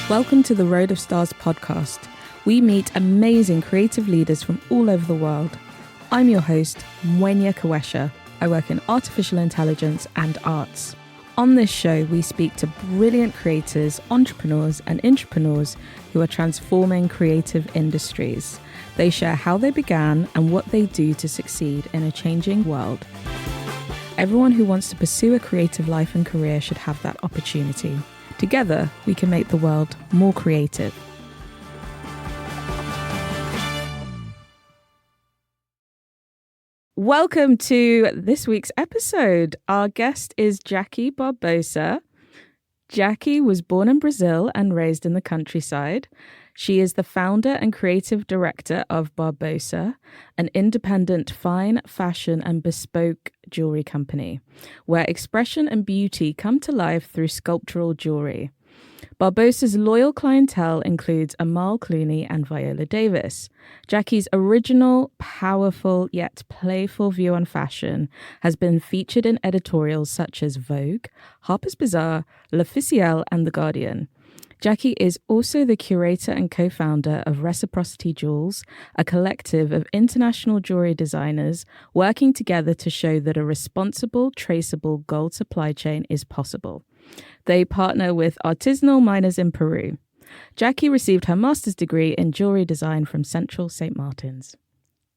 Welcome to the Road of Stars podcast. We meet amazing creative leaders from all over the world. I'm your host, Mwenya Kawesha. I work in artificial intelligence and arts. On this show, we speak to brilliant creators, entrepreneurs, and intrapreneurs who are transforming creative industries. They share how they began and what they do to succeed in a changing world. Everyone who wants to pursue a creative life and career should have that opportunity. Together, we can make the world more creative. Welcome to this week's episode. Our guest is Jackie Barbosa. Jackie was born in Brazil and raised in the countryside. She is the founder and creative director of Barbosa, an independent fine, fashion and bespoke jewellery company, where expression and beauty come to life through sculptural jewellery. Barbosa's loyal clientele includes Amal, Clooney and Viola Davis. Jackie's original, powerful yet playful view on fashion has been featured in editorials such as Vogue, Harper's Bazaar, L'Officiel and The Guardian. Jackie is also the curator and co-founder of Reciprocity Jewels, a collective of international jewellery designers working together to show that a responsible, traceable gold supply chain is possible. They partner with artisanal miners in Peru. Jackie received her master's degree in jewellery design from Central St. Martin's.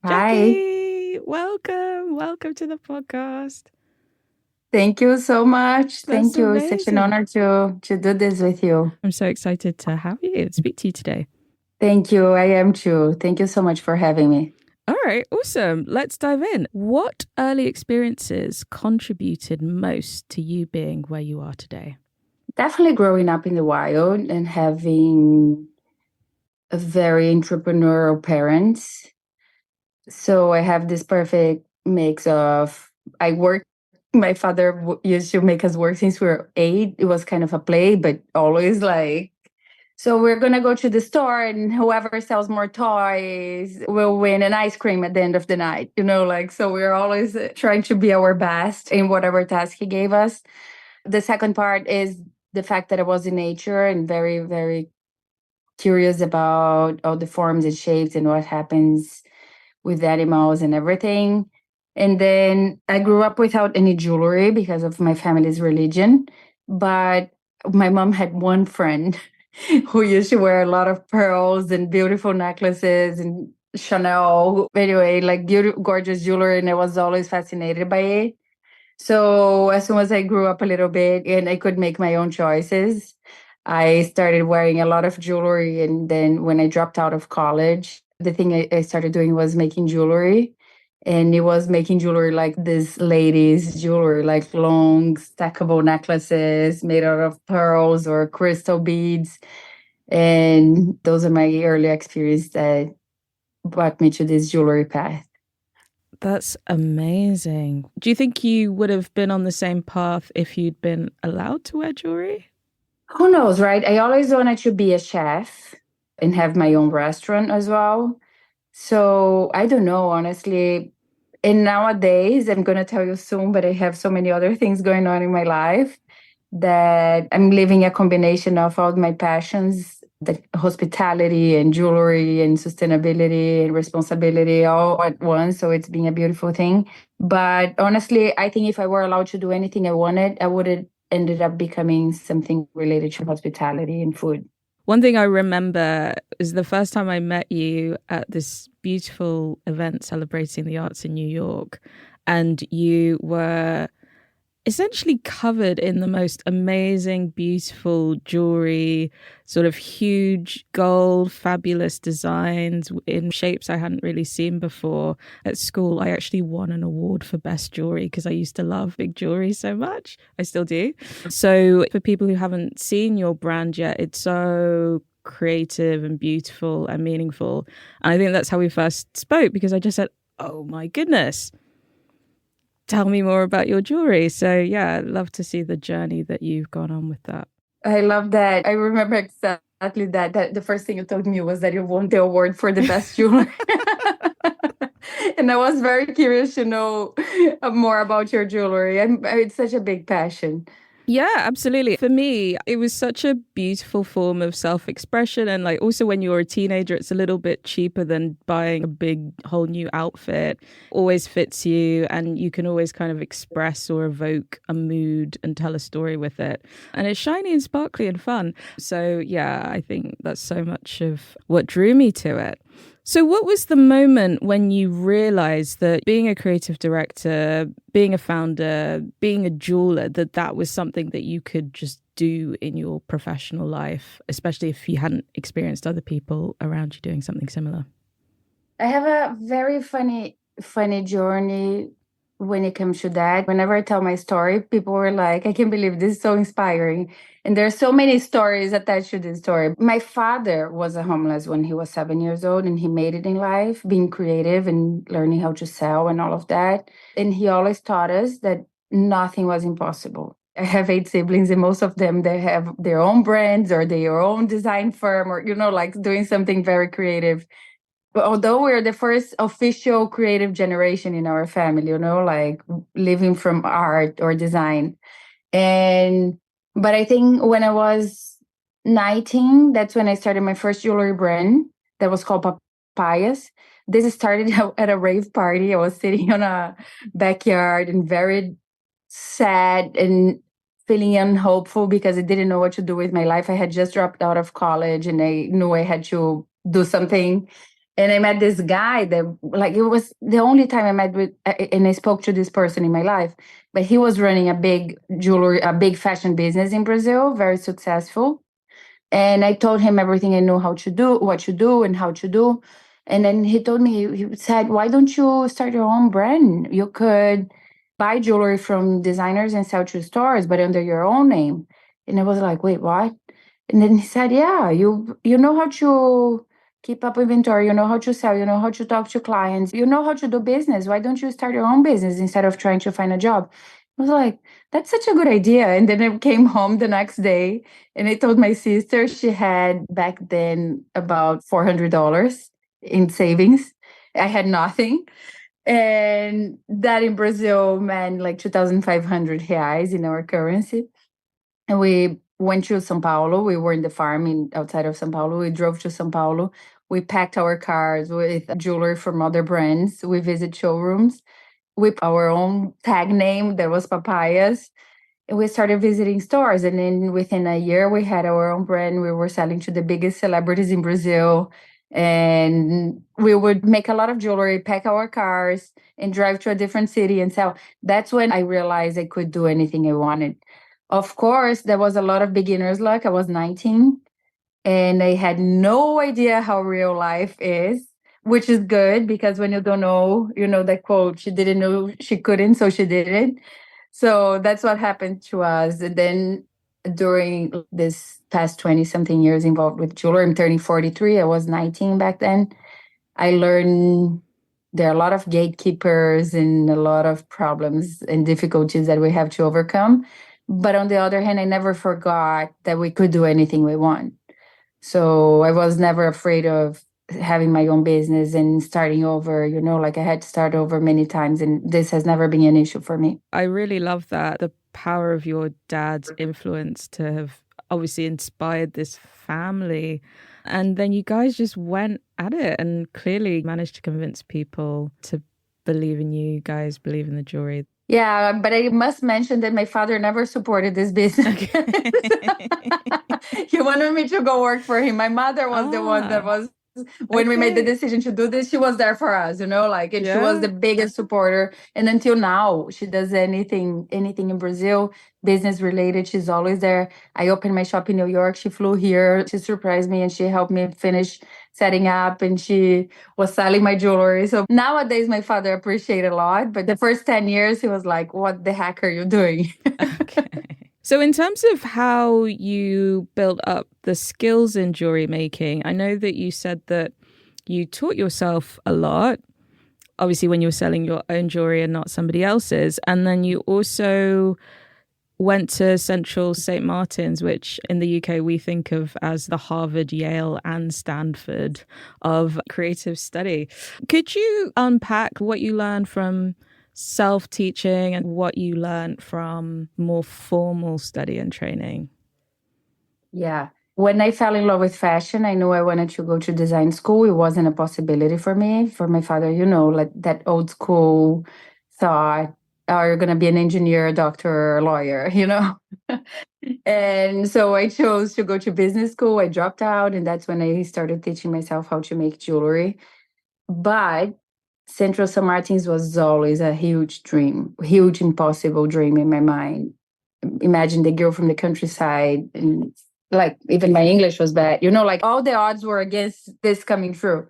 Hi. Jackie, welcome to the podcast. Thank you so much. That's Thank you. It's such an amazing. honor to do this with you. I'm so excited to have you and speak to you today. Thank you. I am too. Thank you so much for having me. All right, awesome. Let's dive in. What early experiences contributed most to you being where you are today? Definitely growing up in the wild and having a very entrepreneurial parents. So I have this perfect mix of my father used to make us work since we were 8. It was kind of a play, but always like, so we're going to go to the store and whoever sells more toys will win an ice cream at the end of the night. So we're always trying to be our best in whatever task he gave us. The second part is the fact that I was in nature and very, very curious about all the forms and shapes and what happens with animals and everything. And then I grew up without any jewelry because of my family's religion. But my mom had one friend who used to wear a lot of pearls and beautiful necklaces and Chanel. Anyway, like beautiful, gorgeous jewelry. And I was always fascinated by it. So as soon as I grew up a little bit and I could make my own choices, I started wearing a lot of jewelry. And then when I dropped out of college, the thing I started doing was making jewelry. And it was making jewelry like this ladies' jewelry, like long stackable necklaces made out of pearls or crystal beads. And those are my early experiences that brought me to this jewelry path. That's amazing. Do you think you would have been on the same path if you'd been allowed to wear jewelry? Who knows, right? I always wanted to be a chef and have my own restaurant as well. So I don't know, honestly. And nowadays, I'm going to tell you soon, but I have so many other things going on in my life that I'm living a combination of all my passions, the hospitality and jewelry and sustainability and responsibility all at once. So it's been a beautiful thing. But honestly, I think if I were allowed to do anything I wanted, I would have ended up becoming something related to hospitality and food. One thing I remember is the first time I met you at this beautiful event celebrating the arts in New York, and you were essentially covered in the most amazing, beautiful jewelry, sort of huge gold, fabulous designs in shapes I hadn't really seen before. At school, I actually won an award for best jewelry because I used to love big jewelry so much. I still do. So for people who haven't seen your brand yet, it's so creative and beautiful and meaningful. And I think that's how we first spoke, because I just said, oh my goodness, tell me more about your jewelry. So yeah, I'd love to see the journey that you've gone on with that. I love that. I remember exactly that the first thing you told me was that you won the award for the best jewelry. And I was very curious to know more about your jewelry. It's such a big passion. Yeah, absolutely. For me, it was such a beautiful form of self-expression. And like also when you're a teenager, it's a little bit cheaper than buying a big whole new outfit. Always fits you and you can always kind of express or evoke a mood and tell a story with it. And it's shiny and sparkly and fun. So yeah, I think that's so much of what drew me to it. So, what was the moment when you realized that being a creative director, being a founder, being a jeweler, that that was something that you could just do in your professional life, especially if you hadn't experienced other people around you doing something similar? I have a very funny journey when it comes to that. Whenever I tell my story, people were like, I can't believe this is so inspiring. And there's so many stories attached to this story. My father was a homeless when he was 7 years old, and he made it in life, being creative and learning how to sell and all of that. And he always taught us that nothing was impossible. I have 8 siblings, and most of them, they have their own brands or their own design firm, or, like doing something very creative. But although we're the first official creative generation in our family, like living from art or design. And but I think when I was 19, that's when I started my first jewelry brand that was called Papayas. This started at a rave party. I was sitting on a backyard and very sad and feeling unhopeful because I didn't know what to do with my life. I had just dropped out of college and I knew I had to do something. And I met this guy that, like, it was the only time I met with, and I spoke to this person in my life. But he was running a big fashion business in Brazil, very successful. And I told him everything I knew how to do, what to do, and how to do. And then he told me, he said, why don't you start your own brand? You could buy jewelry from designers and sell to stores, but under your own name. And I was like, wait, what? And then he said, yeah, you know how to keep up inventory, you know how to sell, you know how to talk to clients, you know how to do business. Why don't you start your own business instead of trying to find a job? I was like, that's such a good idea. And then I came home the next day and I told my sister she had back then about $400 in savings. I had nothing. And that in Brazil meant like 2,500 reais in our currency. And we went to São Paulo. We were in the farm outside of São Paulo. We drove to São Paulo. We packed our cars with jewelry from other brands. We visit showrooms with our own tag name that was Papayas. And we started visiting stores. And then within a year, we had our own brand. We were selling to the biggest celebrities in Brazil. And we would make a lot of jewelry, pack our cars, and drive to a different city and sell. That's when I realized I could do anything I wanted. Of course, there was a lot of beginner's luck. I was 19 and I had no idea how real life is, which is good because when you don't know, that quote, she didn't know she couldn't, so she did it. So that's what happened to us. And then during this past 20 something years involved with jewelry, I'm turning 43. I was 19 back then. I learned there are a lot of gatekeepers and a lot of problems and difficulties that we have to overcome. But on the other hand, I never forgot that we could do anything we want. So I was never afraid of having my own business and starting over, like I had to start over many times. And this has never been an issue for me. I really love that. The power of your dad's influence to have obviously inspired this family. And then you guys just went at it and clearly managed to convince people to believe in you. You guys believe in the jewelry. Yeah, but I must mention that my father never supported this business. Okay. He wanted me to go work for him. My mother was the one that was, when we made the decision to do this, she was there for us, and she was the biggest supporter. And until now, she does anything in Brazil, business related, she's always there. I opened my shop in New York. She flew here. She surprised me and she helped me finish setting up, and she was selling my jewelry. So nowadays, my father appreciated a lot. But the first 10 years, he was like, what the heck are you doing? Okay. So, in terms of how you built up the skills in jewelry making, I know that you said that you taught yourself a lot, obviously, when you were selling your own jewelry and not somebody else's. And then you also went to Central St. Martin's, which in the UK we think of as the Harvard, Yale, and Stanford of creative study. Could you unpack what you learned from self-teaching and what you learned from more formal study and training? Yeah. When I fell in love with fashion, I knew I wanted to go to design school. It wasn't a possibility for me. For my father, like that old school thought, oh, you're going to be an engineer, a doctor, or a lawyer. And so I chose to go to business school. I dropped out, and that's when I started teaching myself how to make jewelry. But Central San Martins was always a huge dream, huge impossible dream in my mind. Imagine the girl from the countryside, and like even my English was bad, like all the odds were against this coming through.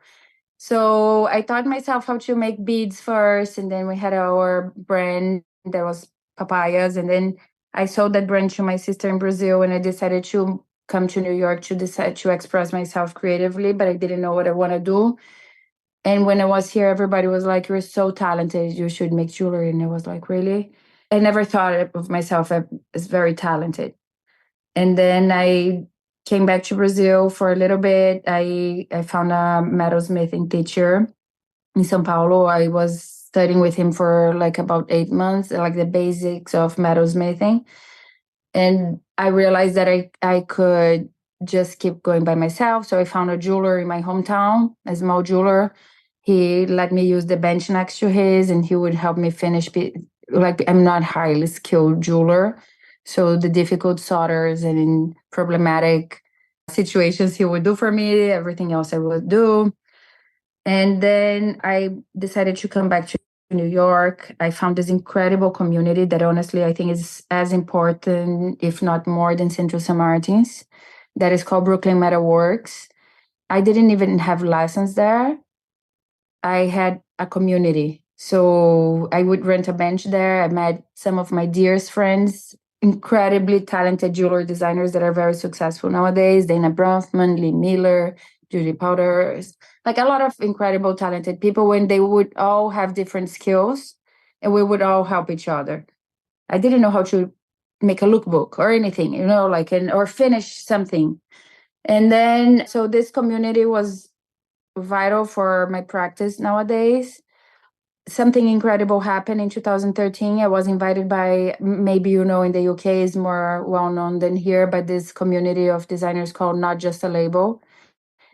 So I taught myself how to make beads first, and then we had our brand that was papayas, and then I sold that brand to my sister in Brazil, and I decided to come to New York to decide to express myself creatively, but I didn't know what I want to do. And when I was here, everybody was like, "You're so talented, you should make jewelry." And I was like, "Really?" I never thought of myself as very talented. And then I came back to Brazil for a little bit. I found a metalsmithing teacher in São Paulo. I was studying with him for like about 8 months, like the basics of metalsmithing. And I realized that I could just keep going by myself. So I found a jeweler in my hometown, a small jeweler. He let me use the bench next to his, and he would help me finish. Like, I'm not highly skilled jeweler, so the difficult solders and problematic situations he would do for me. Everything else I would do. And then I decided to come back to New York. I found this incredible community that honestly I think is as important, if not more, than Central San Martins. That is called Brooklyn Metalworks. I didn't even have lessons there. I had a community. So I would rent a bench there. I met some of my dearest friends, incredibly talented jewelry designers that are very successful nowadays. Dana Bronfman, Lee Miller, Judy Powders, like a lot of incredible talented people, when they would all have different skills and we would all help each other. I didn't know how to make a lookbook or anything, or finish something. And then, so this community was vital for my practice nowadays. Something incredible happened in 2013. I was invited by, maybe in the UK is more well known than here, but this community of designers called Not Just a Label.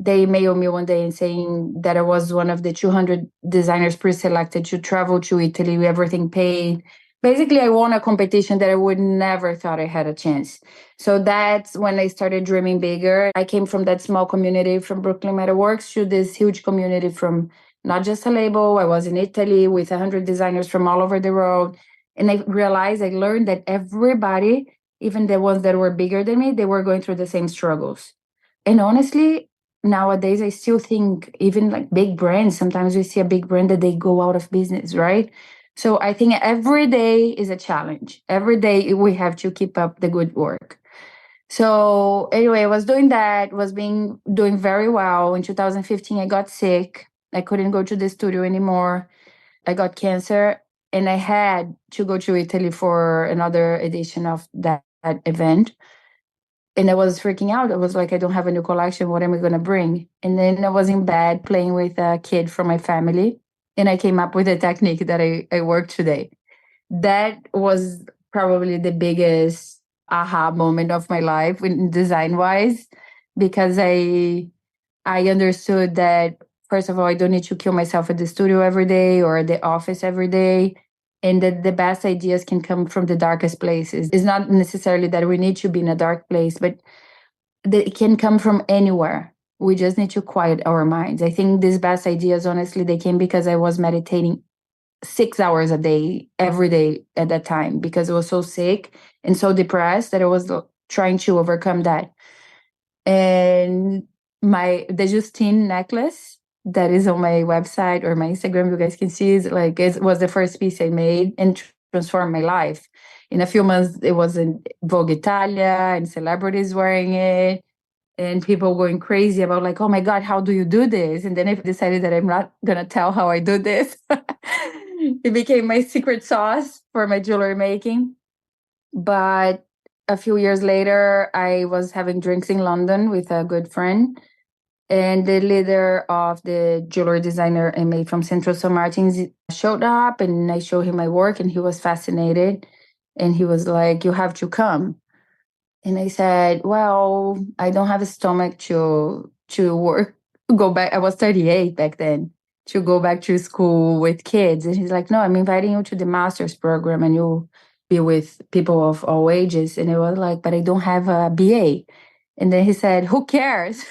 They mailed me one day and saying that I was one of the 200 designers pre-selected to travel to Italy, everything paid. Basically, I won a competition that I would never thought I had a chance. So that's when I started dreaming bigger. I came from that small community from Brooklyn Metalworks to this huge community from Not Just a Label. I was in Italy with 100 designers from all over the world. And I realized, I learned that everybody, even the ones that were bigger than me, they were going through the same struggles. And honestly, nowadays, I still think even like big brands, sometimes we see a big brand that they go out of business, right? So I think every day is a challenge. Every day we have to keep up the good work. So anyway, I was doing that, doing very well. In 2015, I got sick. I couldn't go to the studio anymore. I got cancer, and I had to go to Italy for another edition of that event. And I was freaking out. I was like, I don't have a new collection. What am I going to bring? And then I was in bed playing with a kid from my family. And I came up with a technique that I work today. That was probably the biggest aha moment of my life in design wise, because I understood that, first of all, I don't need to kill myself at the studio every day or at the office every day. And that the best ideas can come from the darkest places. It's not necessarily that we need to be in a dark place, but it can come from anywhere. We just need to quiet our minds. I think these best ideas, honestly, they came because I was meditating 6 hours a day, every day at that time, because I was so sick and so depressed that I was trying to overcome that. And the Justine necklace that is on my website or my Instagram, you guys can see, is like, it was the first piece I made and transformed my life. In a few months, it was in Vogue Italia and celebrities wearing it and people going crazy about like, oh my God, how do you do this? And then I decided that I'm not going to tell how I do this. It became my secret sauce for my jewelry making. But a few years later, I was having drinks in London with a good friend. And the leader of the jewelry designer Amal from Central San Martins showed up, and I showed him my work, and he was fascinated. And he was like, "You have to come." And I said, "Well, I don't have a stomach to work, go back." I was 38 back then, to go back to school with kids. And he's like, "No, I'm inviting you to the master's program, and you'll be with people of all ages." And I was like, "But I don't have a BA." And then he said, "Who cares?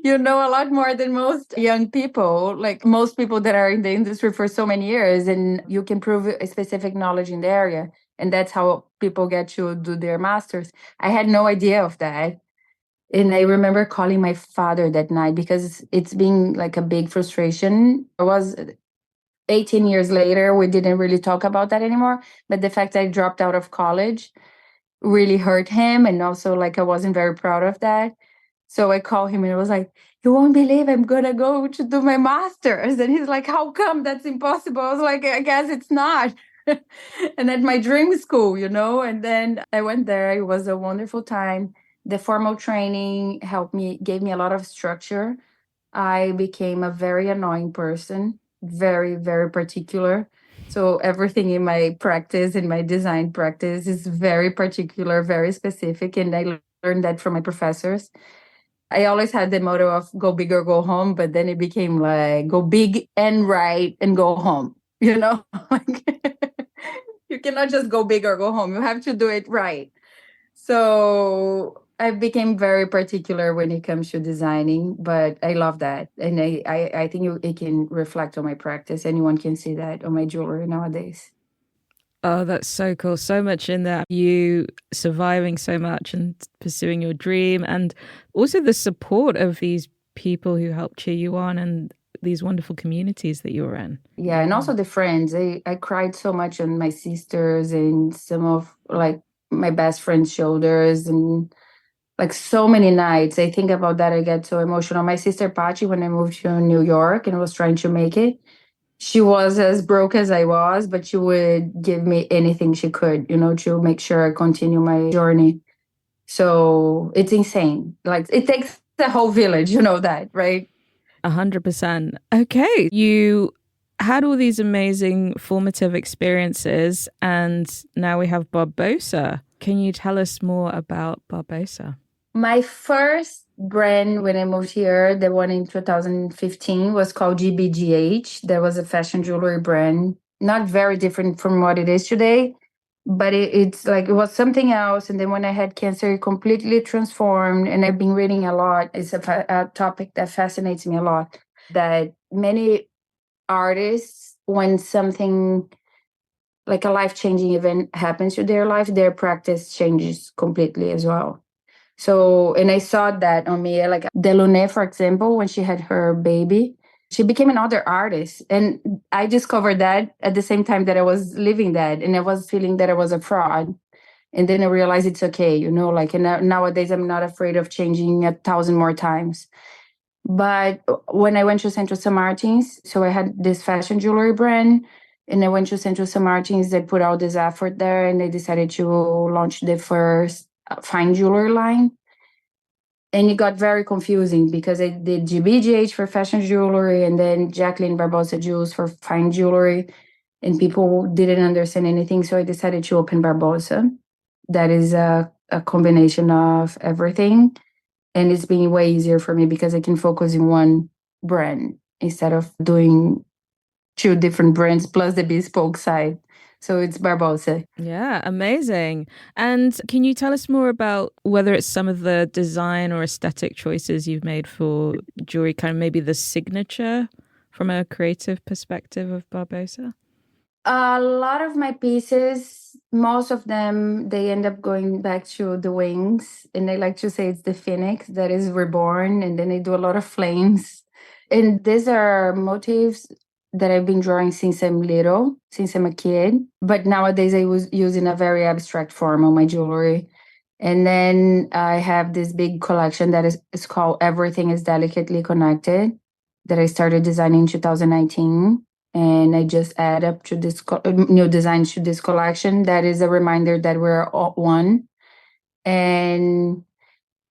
You know a lot more than most young people, like most people that are in the industry for so many years, and you can prove a specific knowledge in the area." And that's how people get to do their masters. I had no idea of that. And I remember calling my father that night because it's been like a big frustration. I was 18 years later, we didn't really talk about that anymore. But the fact I dropped out of college really hurt him. And also, like, I wasn't very proud of that. So I called him and I was like, "You won't believe I'm going to go to do my master's." And he's like, "How come? That's impossible." I was like, "I guess it's not." And at my dream school, and then I went there. It was a wonderful time. The formal training gave me a lot of structure. I became a very annoying person, very, very particular. So everything in my practice, in my design practice, is very particular, very specific. And I learned that from my professors. I always had the motto of go big or go home, but then it became like go big and right and go home. Like you cannot just go big or go home. You have to do it right. So I became very particular when it comes to designing, but I love that. And I think it can reflect on my practice. Anyone can see that on my jewelry nowadays. Oh, that's so cool. So much in there. You surviving so much and pursuing your dream, and also the support of these people who help cheer you on and these wonderful communities that you're in. Yeah, and also the friends. I cried so much on my sisters and some of like my best friend's shoulders, and like so many nights. I think about that, I get so emotional. My sister Pachi, when I moved to New York and was trying to make it, she was as broke as I was, but she would give me anything she could, to make sure I continue my journey. So it's insane. Like it takes the whole village, that, right? 100%. Okay. You had all these amazing formative experiences, and now we have Barbosa. Can you tell us more about Barbosa? My first brand when I moved here, the one in 2015, was called GBGH. That was a fashion jewelry brand, not very different from what it is today, but it's like it was something else. And then when I had cancer, it completely transformed. And I've been reading a lot. It's a topic that fascinates me a lot. That many artists, when something like a life changing event happens to their life, their practice changes completely as well. So, and I saw that on me, like Delaunay, for example, when she had her baby, she became another artist. And I discovered that at the same time that I was living that. And I was feeling that I was a fraud. And then I realized it's okay, like, and nowadays I'm not afraid of changing 1,000 more times. But when I went to Central San Martins, so I had this fashion jewelry brand, and I went to Central San Martins. They put all this effort there, and they decided to launch the first fine jewelry line. And it got very confusing because I did GBGH for fashion jewelry and then Jacqueline Barbosa Jewels for fine jewelry, and people didn't understand anything. So I decided to open Barbosa. That is a combination of everything. And it's been way easier for me because I can focus in one brand instead of doing two different brands plus the bespoke side. So it's Barbosa. Yeah, amazing. And can you tell us more about whether it's some of the design or aesthetic choices you've made for jewelry, kind of maybe the signature from a creative perspective of Barbosa? A lot of my pieces, most of them, they end up going back to the wings. And I like to say it's the phoenix that is reborn. And then I do a lot of flames. And these are motifs that I've been drawing since I'm little, since I'm a kid. But nowadays I was using a very abstract form on my jewelry. And then I have this big collection that is called Everything is Delicately Connected that I started designing in 2019. And I just add up to this new designs to this collection. That is a reminder that we're all one. And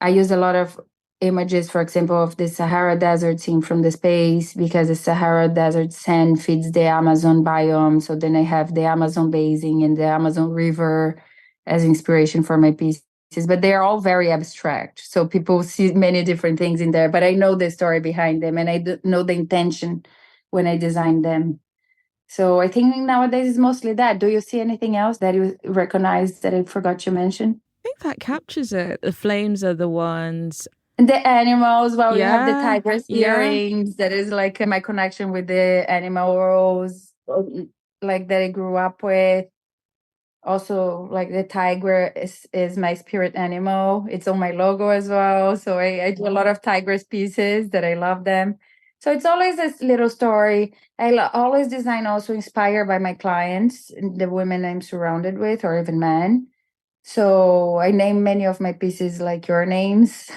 I use a lot of images, for example, of the Sahara Desert seen from the space, because the Sahara Desert sand feeds the Amazon biome. So then I have the Amazon basin and the Amazon River as inspiration for my pieces. But they are all very abstract. So people see many different things in there, but I know the story behind them and I know the intention when I design them. So I think nowadays is mostly that. Do you see anything else that you recognize that I forgot to mention? I think that captures it. The flames are the ones. And the animals, well, you have the Yeah, tiger's yeah. earrings. That is like my connection with the animals, like that I grew up with. Also, like the tiger is my spirit animal. It's on my logo as well. So I do a lot of tigress pieces that I love them. So it's always this little story. Always design also inspired by my clients, the women I'm surrounded with, or even men. So I name many of my pieces like your names.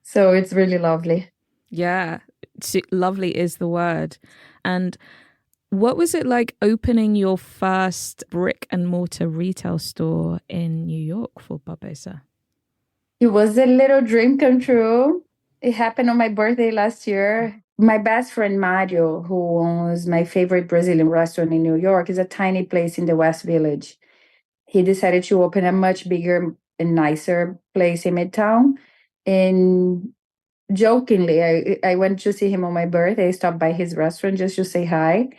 So it's really lovely. Yeah, lovely is the word. And what was it like opening your first brick and mortar retail store in New York for Barbosa? It was a little dream come true. It happened on my birthday last year. My best friend Mario, who owns my favorite Brazilian restaurant in New York, is a tiny place in the West Village. He decided to open a much bigger and nicer place in Midtown. And jokingly, I went to see him on my birthday. I stopped by his restaurant just to say hi.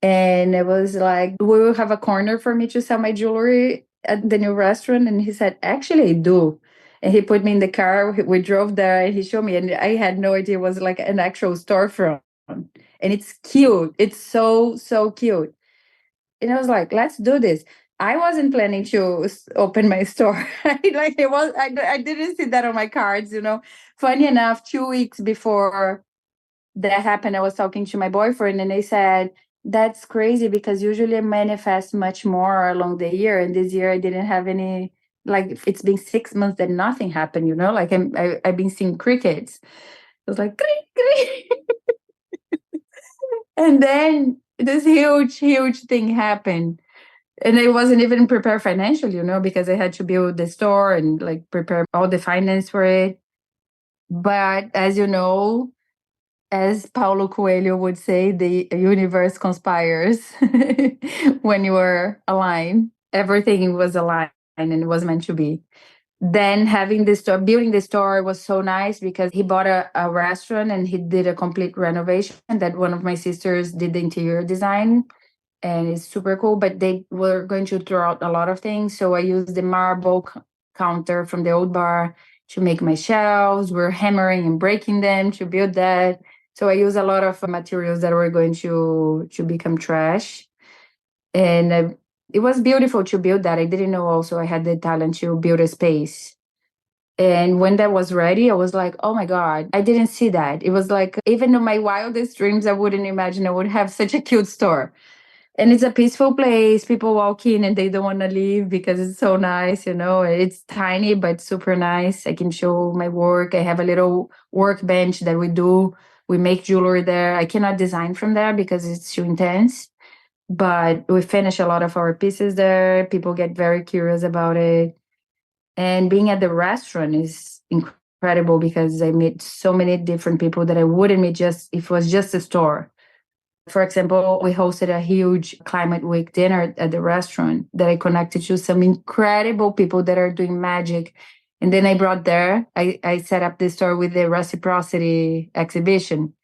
And it was like, we will have a corner for me to sell my jewelry at the new restaurant. And he said, actually, I do. And he put me in the car. We drove there and he showed me. And I had no idea it was like an actual storefront. And it's cute. It's so, so cute. And I was like, let's do this. I wasn't planning to open my store. Like it was, I didn't see that on my cards, you know. Funny enough, 2 weeks before that happened, I was talking to my boyfriend and they said, that's crazy because usually I manifest much more along the year. And this year I didn't have any, like, it's been 6 months that nothing happened, you know, like I've been seeing crickets. I was like, "Crick, crick." And then this huge, huge thing happened. And I wasn't even prepared financially, you know, because I had to build the store and like prepare all the finance for it. But as you know, as Paulo Coelho would say, the universe conspires when you are aligned. Everything was aligned and it was meant to be. Then having the store, building the store was so nice because he bought a restaurant and he did a complete renovation that one of my sisters did the interior design and it's super cool. But they were going to throw out a lot of things. So I used the marble counter from the old bar to make my shelves. We're hammering and breaking them to build that. So I use a lot of materials that were going to become trash. And it was beautiful to build that. I didn't know also I had the talent to build a space. And when that was ready, I was like, oh my God, I didn't see that. It was like, even in my wildest dreams, I wouldn't imagine I would have such a cute store. And it's a peaceful place. People walk in and they don't want to leave because it's so nice, you know. It's tiny, but super nice. I can show my work. I have a little workbench that we do. We make jewelry there. I cannot design from there because it's too intense. But we finish a lot of our pieces there. People get very curious about it. And being at the restaurant is incredible because I meet so many different people that I wouldn't meet just if it was just a store. For example, we hosted a huge Climate Week dinner at the restaurant that I connected to some incredible people that are doing magic. And then I brought there, I set up this store with the Reciprocity exhibition.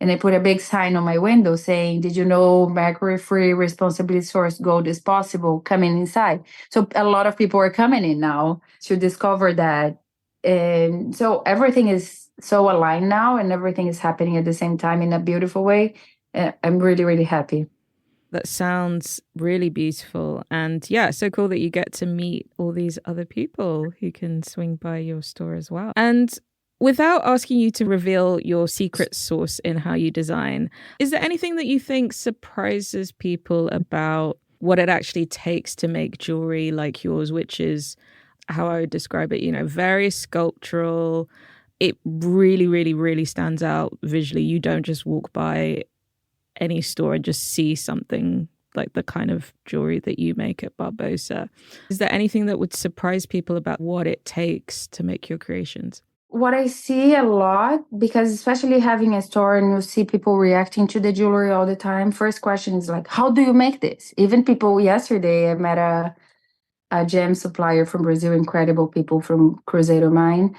And I put a big sign on my window saying, did you know mercury-free, responsibly sourced gold is possible? Coming inside. So a lot of people are coming in now to discover that. And so everything is so aligned now and everything is happening at the same time in a beautiful way. I'm really, really happy. That sounds really beautiful. And yeah, so cool that you get to meet all these other people who can swing by your store as well. And without asking you to reveal your secret sauce in how you design, is there anything that you think surprises people about what it actually takes to make jewelry like yours, which is how I would describe it, you know, very sculptural. It really, really, really stands out visually. You don't just walk by any store and just see something like the kind of jewelry that you make at Barbosa. Is there anything that would surprise people about what it takes to make your creations? what I see a lot, because especially having a store and you see people reacting to the jewelry all the time, first question is like, how do you make this? Even people yesterday, I met a gem supplier from Brazil, incredible people from Cruzeiro Mine.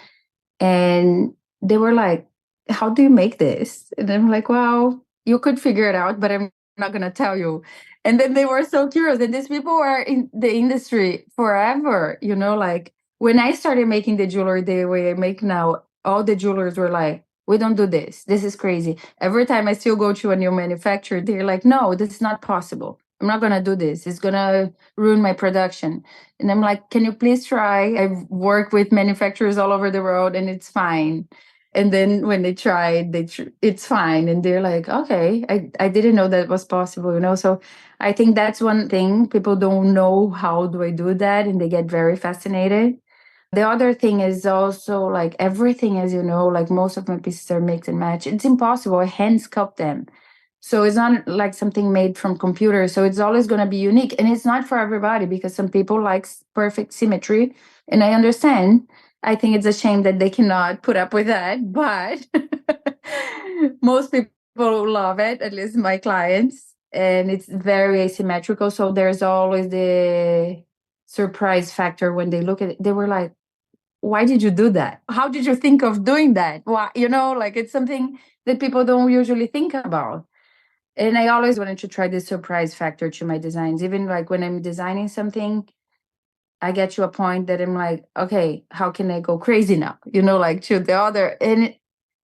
And they were like, how do you make this? And I'm like, well, you could figure it out, but I'm not going to tell you. And then they were so curious. And these people are in the industry forever, like when I started making the jewelry the way I make now, all the jewelers were like, we don't do this. This is crazy. Every time I still go to a new manufacturer, they're like, no, this is not possible. I'm not going to do this. It's going to ruin my production. And I'm like, can you please try? I've worked with manufacturers all over the world and it's fine. And then when they tried, it's fine. And they're like, okay, I didn't know that was possible. So I think that's one thing. People don't know how do I do that, and they get very fascinated. The other thing is also like everything, as you know, like most of my pieces are mix and match. It's impossible. I hand sculpt them. So it's not like something made from computer. So it's always going to be unique. And it's not for everybody, because some people like perfect symmetry. And I understand. I think it's a shame that they cannot put up with that. But most people love it, at least my clients. And it's very asymmetrical. So there's always the surprise factor when they look at it. They were like, why did you do that? How did you think of doing that? Why, like it's something that people don't usually think about. And I always wanted to try this surprise factor to my designs. Even like when I'm designing something, I get to a point that I'm like, okay, how can I go crazy now? Like to the other. And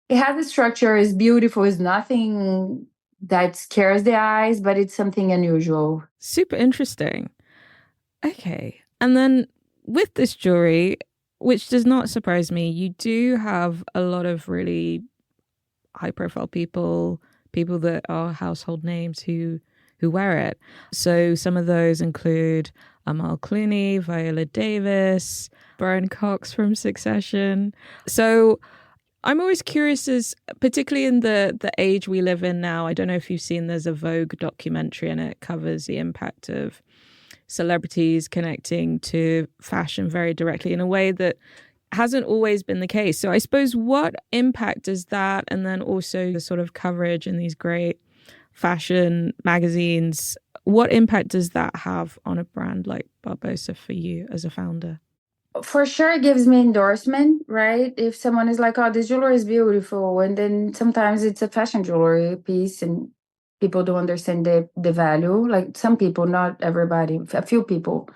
it has a structure, it's beautiful, it's nothing that scares the eyes, but it's something unusual. Super interesting. Okay. And then with this jewelry, which does not surprise me, you do have a lot of really high profile people that are household names who wear it. So some of those include Amal Clooney, Viola Davis, Brian Cox from Succession. So I'm always curious, as particularly in the age we live in now, I don't know if you've seen, there's a Vogue documentary and it covers the impact of celebrities connecting to fashion very directly in a way that hasn't always been the case. So I suppose, what impact does that, and then also the sort of coverage in these great fashion magazines, what impact does that have on a brand like Barbosa for you as a founder? For sure, it gives me endorsement, right? If someone is like, oh, this jewelry is beautiful. And then sometimes it's a fashion jewelry piece and people don't understand the value. Like some people, not everybody, a few people.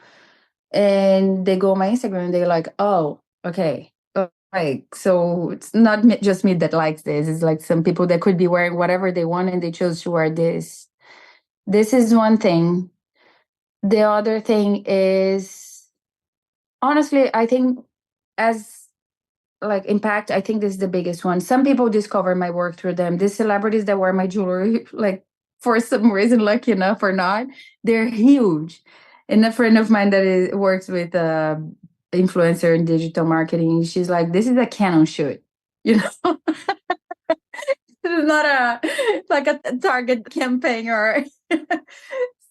And they go on my Instagram and they're like, oh, okay. Like, so it's not just me that likes this. It's like some people that could be wearing whatever they want and they chose to wear this. This is one thing. The other thing is, honestly, I think as like impact, I think this is the biggest one. Some people discover my work through them. These celebrities that wear my jewelry, like for some reason, lucky enough or not, they're huge. And a friend of mine that works with influencer in digital marketing, she's like, this is a Canon shoot, you know. This is not like a target campaign or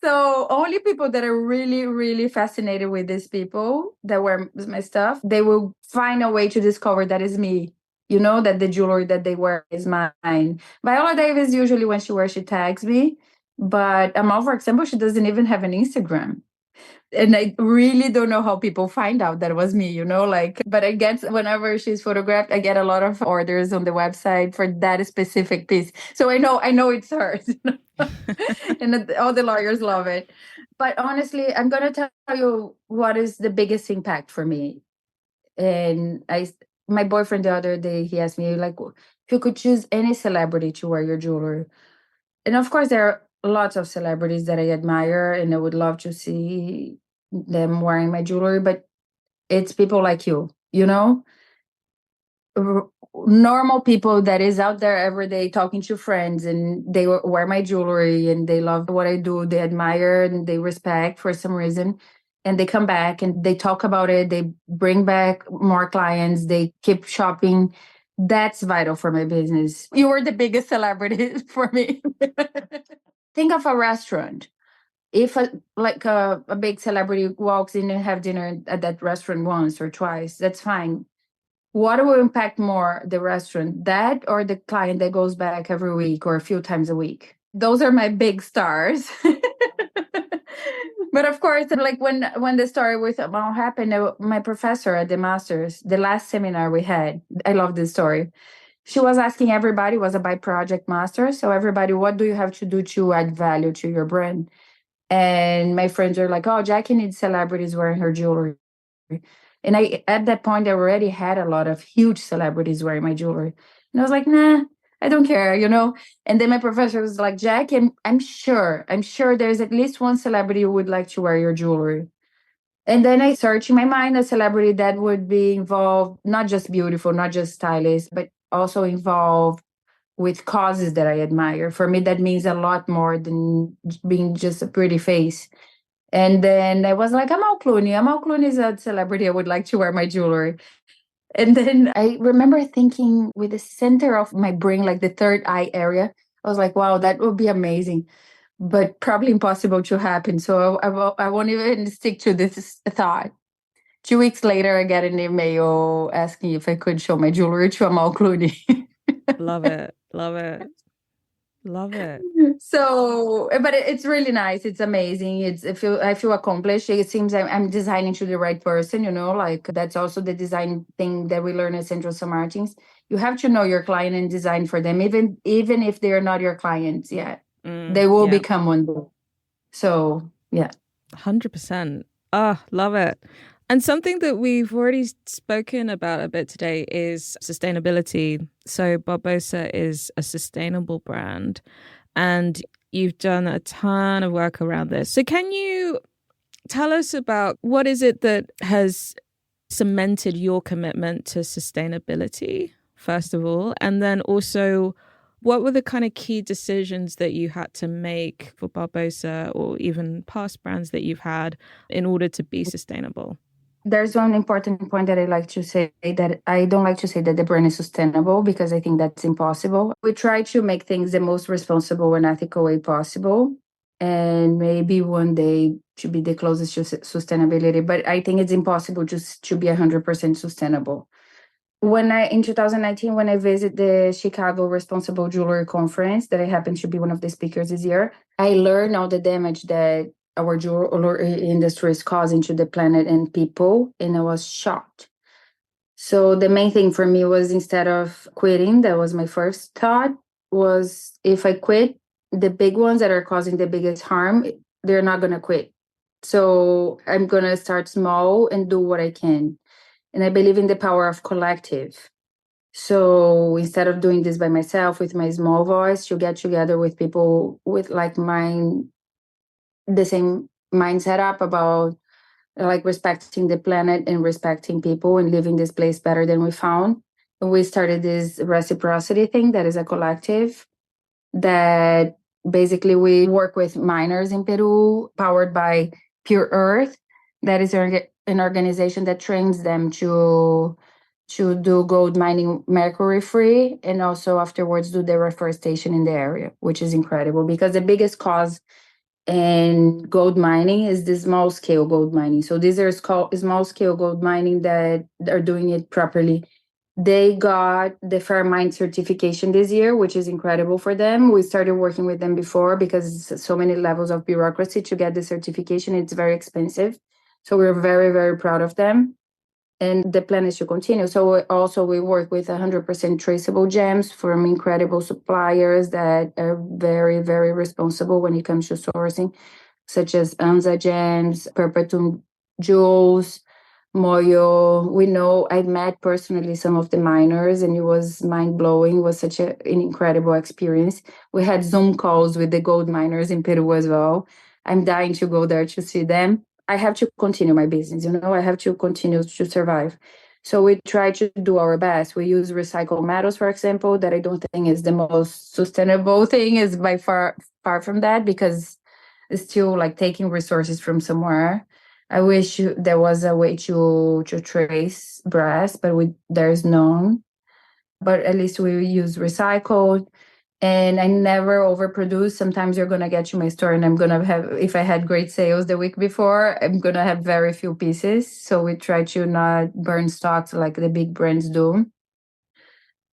so only people that are really, really fascinated with these people that wear my stuff, they will find a way to discover that is me. That the jewelry that they wear is mine. Viola Davis, usually when she wears, she tags me. But Amal, for example, she doesn't even have an Instagram. And I really don't know how people find out that it was me, like, but I get whenever she's photographed, I get a lot of orders on the website for that specific piece. So I know it's hers. And all the lawyers love it. But honestly, I'm going to tell you what is the biggest impact for me. And my boyfriend the other day, he asked me, like, if you could choose any celebrity to wear your jewelry. And of course, there are lots of celebrities that I admire and I would love to see them wearing my jewelry, but it's people like you, normal people that is out there every day talking to friends, and they wear my jewelry and they love what I do. They admire and they respect for some reason. And they come back and they talk about it. They bring back more clients. They keep shopping. That's vital for my business. You were the biggest celebrity for me. Think of a restaurant. If a big celebrity walks in and have dinner at that restaurant once or twice, that's fine. what will impact more the restaurant, that or the client that goes back every week or a few times a week? Those are my big stars. But of course, like when the story with Amal happened, my professor at the master's, the last seminar we had, I love this story. She was asking everybody, was a by project master. So everybody, what do you have to do to add value to your brand? And my friends are like, oh, Jackie needs celebrities wearing her jewelry. And I, at that point, I already had a lot of huge celebrities wearing my jewelry. And I was like, nah, I don't care, you know? And then my professor was like, Jackie, I'm sure there's at least one celebrity who would like to wear your jewelry. And then I searched in my mind a celebrity that would be involved, not just beautiful, not just stylish, but also involved with causes that I admire. For me, that means a lot more than being just a pretty face. And then I was like, Amal Clooney. Amal Clooney is a celebrity I would like to wear my jewelry. And then I remember thinking with the center of my brain, like the third eye area, I was like, wow, that would be amazing, but probably impossible to happen. So I won't even stick to this thought. 2 weeks later, I get an email asking if I could show my jewelry to Amal Clooney. Love it. Love it. Love it. So, but it's really nice. It's amazing. I feel accomplished. It seems I'm designing to the right person. You know, like that's also the design thing that we learn at Central St. Martins. You have to know your client and design for them, even if they're not your clients yet. They will Yeah. become one day. So yeah. 100%. Ah, love it. And something that we've already spoken about a bit today is sustainability. So Barbosa is a sustainable brand and you've done a ton of work around this. So can you tell us about what is it that has cemented your commitment to sustainability, first of all, and then also what were the kind of key decisions that you had to make for Barbosa or even past brands that you've had in order to be sustainable? There's one important point that I like to say, that I don't like to say that the brand is sustainable because I think that's impossible. We try to make things the most responsible and ethical way possible. And maybe one day to be the closest to sustainability, but I think it's impossible just to be 100% sustainable. In 2019, when I visited the Chicago Responsible Jewelry Conference, that I happened to be one of the speakers this year, I learned all the damage that our jewelry industry is causing to the planet and people, and I was shocked. So the main thing for me was, instead of quitting, that was my first thought, was if I quit, the big ones that are causing the biggest harm, they're not going to quit. So I'm going to start small and do what I can. And I believe in the power of collective. So instead of doing this by myself with my small voice, you get together with people with like mine, the same mindset up about like respecting the planet and respecting people and leaving this place better than we found. And we started this reciprocity thing that is a collective that basically we work with miners in Peru, powered by Pure Earth. That is an organization that trains them to do gold mining mercury free, and also afterwards do the reforestation in the area, which is incredible because the biggest cause in gold mining is the small scale gold mining. So these are small scale gold mining that are doing it properly. They got the Fair Mine certification this year, which is incredible for them. We started working with them before because so many levels of bureaucracy to get the certification. It's very expensive. So we're very, very proud of them. And the plan is to continue. So we work with 100% traceable gems from incredible suppliers that are very, very responsible when it comes to sourcing, such as Anza Gems, Perpetuum Jewels, Moyo. We know I met personally some of the miners, and it was mind blowing. It was such an incredible experience. We had Zoom calls with the gold miners in Peru as well. I'm dying to go there to see them. I have to continue my business, I have to continue to survive. So we try to do our best. We use recycled metals, for example, that I don't think is the most sustainable thing, is by far from that, because it's still like taking resources from somewhere. I wish there was a way to trace brass, but there's none. But at least we use recycled. And I never overproduce. Sometimes you're going to get to my store and I'm going to have, if I had great sales the week before, I'm going to have very few pieces. So we try to not burn stocks like the big brands do.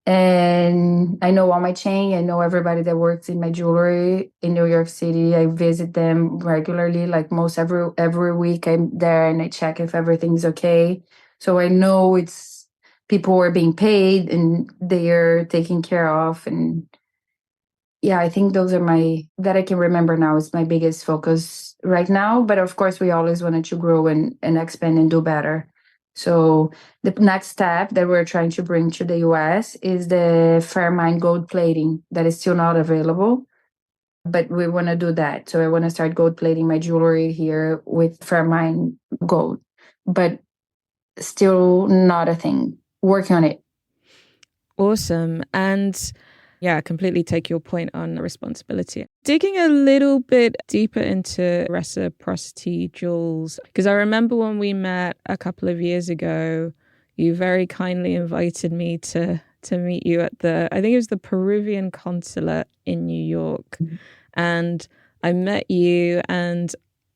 And I know all my chain. I know everybody that works in my jewelry in New York City. I visit them regularly, like most every week I'm there and I check if everything's okay. So I know it's people are being paid and they are taken care of. And yeah, I think those are that I can remember now is my biggest focus right now. But of course, we always wanted to grow and expand and do better. So the next step that we're trying to bring to the US is the Fairmine gold plating that is still not available, but we want to do that. So I want to start gold plating my jewelry here with Fairmine gold, but still not a thing. Working on it. Awesome. And yeah, I completely take your point on responsibility. Digging a little bit deeper into Reciprocity jewels, because I remember when we met a couple of years ago, you very kindly invited me to meet you at I think it was the Peruvian consulate in New York. Mm-hmm. And I met you and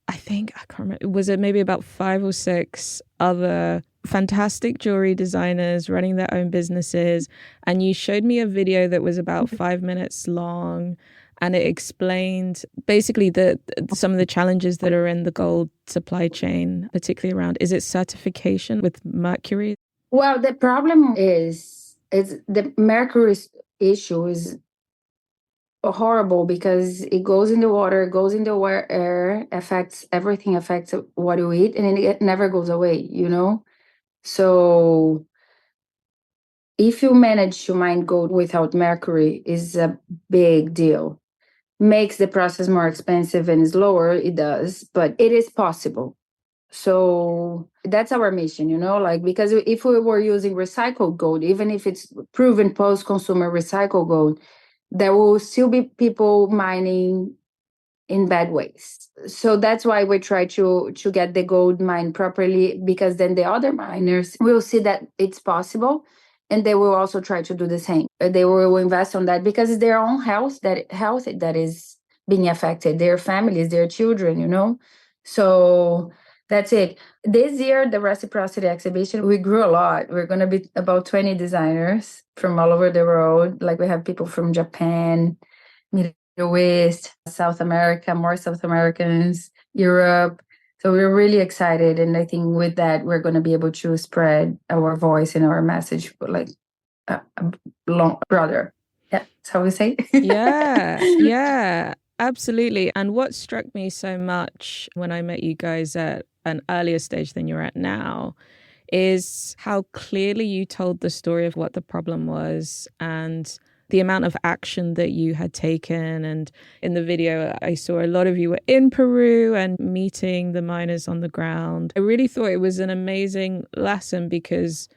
I can't remember, was it maybe about 5 or 6 other fantastic jewelry designers running their own businesses, and you showed me a video that was about 5 minutes long, and it explained basically some of the challenges that are in the gold supply chain, particularly around, is it certification with mercury? Well, the problem is the mercury issue is horrible because it goes in the water, it goes in the air, affects everything, affects what you eat, and it never goes away, So if you manage to mine gold without mercury, is a big deal. Makes the process more expensive and slower, it does, but it is possible. So that's our mission, because if we were using recycled gold, even if it's proven post-consumer recycled gold, there will still be people mining in bad ways. So that's why we try to get the gold mine properly, because then the other miners will see that it's possible and they will also try to do the same. They will invest on that because it's their own health that is being affected, their families, their children. So that's it. This year, the Reciprocity exhibition, we grew a lot. We're going to be about 20 designers from all over the world. Like we have people from Japan, Middle East, South America, more South Americans, Europe. So we're really excited. And I think with that, we're going to be able to spread our voice and our message like a long brother. Yeah, that's how we say. Yeah, absolutely. And what struck me so much when I met you guys at an earlier stage than you're at now is how clearly you told the story of what the problem was and the amount of action that you had taken. And in the video, I saw a lot of you were in Peru and meeting the miners on the ground. I really thought it was an amazing lesson because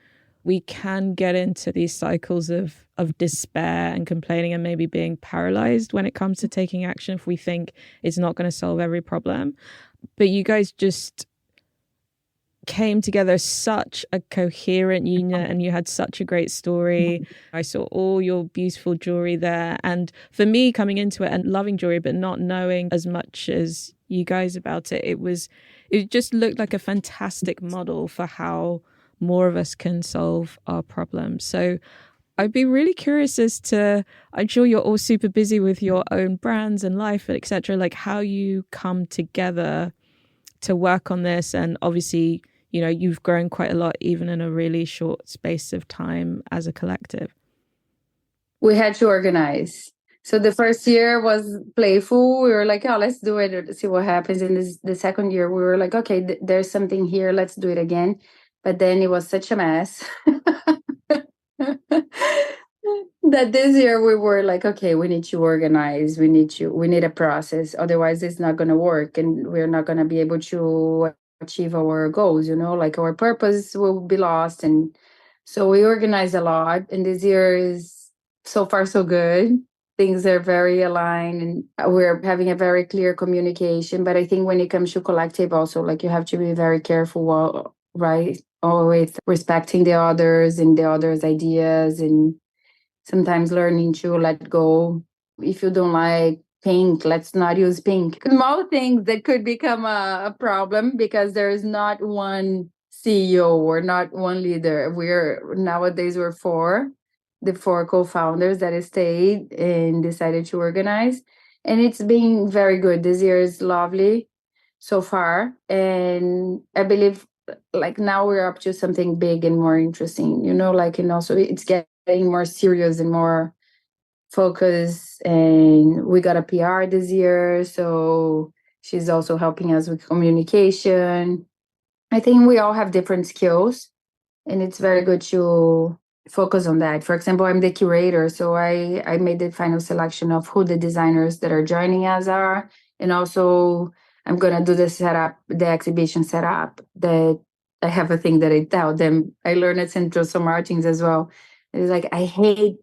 we can get into these cycles of despair and complaining and maybe being paralyzed when it comes to taking action if we think it's not going to solve every problem. But you guys just came together such a coherent unit and you had such a great story. I saw all your beautiful jewelry there. And for me, coming into it and loving jewelry, but not knowing as much as you guys about it, it just looked like a fantastic model for how more of us can solve our problems. So I'd be really curious as to, I'm sure you're all super busy with your own brands and life, etc., like how you come together to work on this. And obviously, you've grown quite a lot, even in a really short space of time as a collective. We had to organize. So the first year was playful. We were like, oh, let's do it, see what happens. And the second year, we were like, okay, there's something here. Let's do it again. But then it was such a mess that this year we were like, okay, we need to organize. We need a process. Otherwise, it's not going to work. And we're not going to be able to achieve our goals, like our purpose will be lost. And so we organized a lot. And this year is so far so good. Things are very aligned and we're having a very clear communication. But I think when it comes to collective also, like you have to be very careful, right? Always respecting the others and the others' ideas and sometimes learning to let go If you don't like pink, let's not use pink. Small things that could become a problem because there is not one CEO or not one leader. Nowadays we're the four co-founders that stayed and decided to organize. And it's been very good. This year is lovely so far. And I believe like now we're up to something big and more interesting, and also it's getting more serious and more focused. And we got a PR this year, so she's also helping us with communication. I think we all have different skills, and it's very good to focus on that. For example, I'm the curator, so I made the final selection of who the designers that are joining us are, and also I'm gonna do the exhibition setup. That I have a thing that I tell them. I learned at Central Some Martins as well. It's like I hate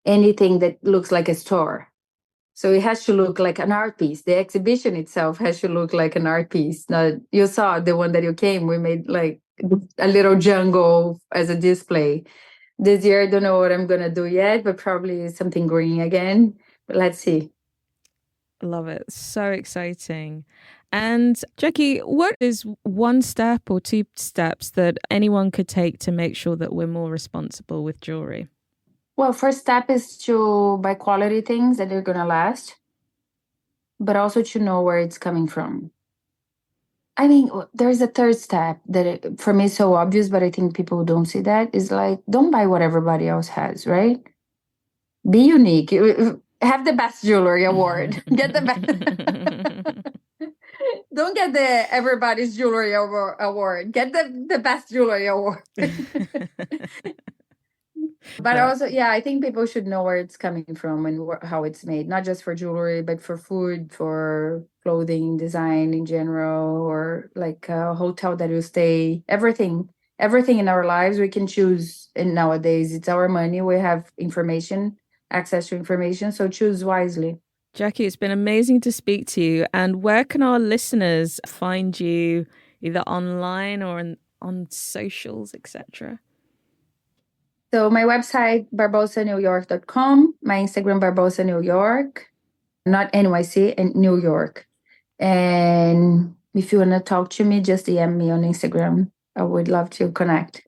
anything that looks like a store. So it has to look like an art piece. The exhibition itself has to look like an art piece. Now, you saw the one that you came, we made like a little jungle as a display. This year, I don't know what I'm going to do yet, but probably something green again. But let's see. Love it. So exciting. And Jackie, what is one step or two steps that anyone could take to make sure that we're more responsible with jewelry? Well, first step is to buy quality things that are going to last, but also to know where it's coming from. I mean, there's a third step that for me is so obvious, but I think people don't see that. Is like, don't buy what everybody else has, right? Be unique. Have the best jewelry award. Get the best. Don't get the everybody's jewelry award. Get the best jewelry award. But also, yeah, I think people should know where it's coming from and how it's made, not just for jewelry, but for food, for clothing, design in general, or like a hotel that you stay, everything in our lives we can choose. And nowadays it's our money. We have access to information. So choose wisely. Jackie, it's been amazing to speak to you. And where can our listeners find you, either online or on socials, etc.? So my website, barbosanewyork.com, my Instagram, Barbosa New York, not NYC, and New York. And if you want to talk to me, just DM me on Instagram. I would love to connect.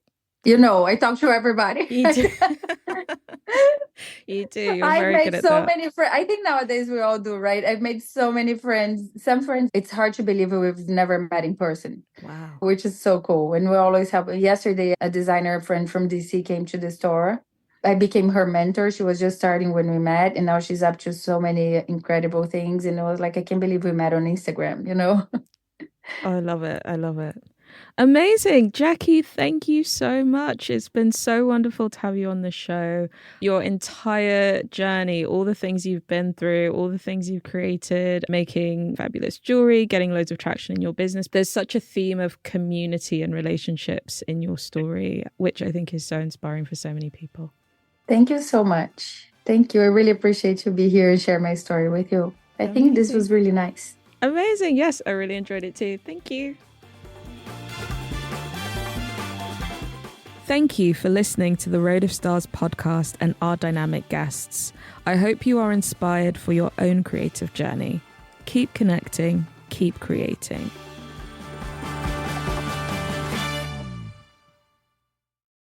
I talk to everybody. You do. You do. You're very good at that. I've made so many friends. I think nowadays we all do, right? I've made so many friends. Some friends, it's hard to believe we've never met in person. Wow. Which is so cool. And we always have. Yesterday, a designer friend from DC came to the store. I became her mentor. She was just starting when we met, and now she's up to so many incredible things. And it was like, I can't believe we met on Instagram, Oh, I love it. I love it. Amazing. Jackie, thank you so much. It's been so wonderful to have you on the show. Your entire journey, all the things you've been through, all the things you've created, making fabulous jewelry, getting loads of traction in your business. There's such a theme of community and relationships in your story, which I think is so inspiring for so many people. Thank you so much. Thank you. I really appreciate to be here and share my story with you. I think this was really nice. Amazing. Yes, I really enjoyed it too. Thank you. Thank you for listening to the Road of Stars podcast and our dynamic guests. I hope you are inspired for your own creative journey. Keep connecting, keep creating.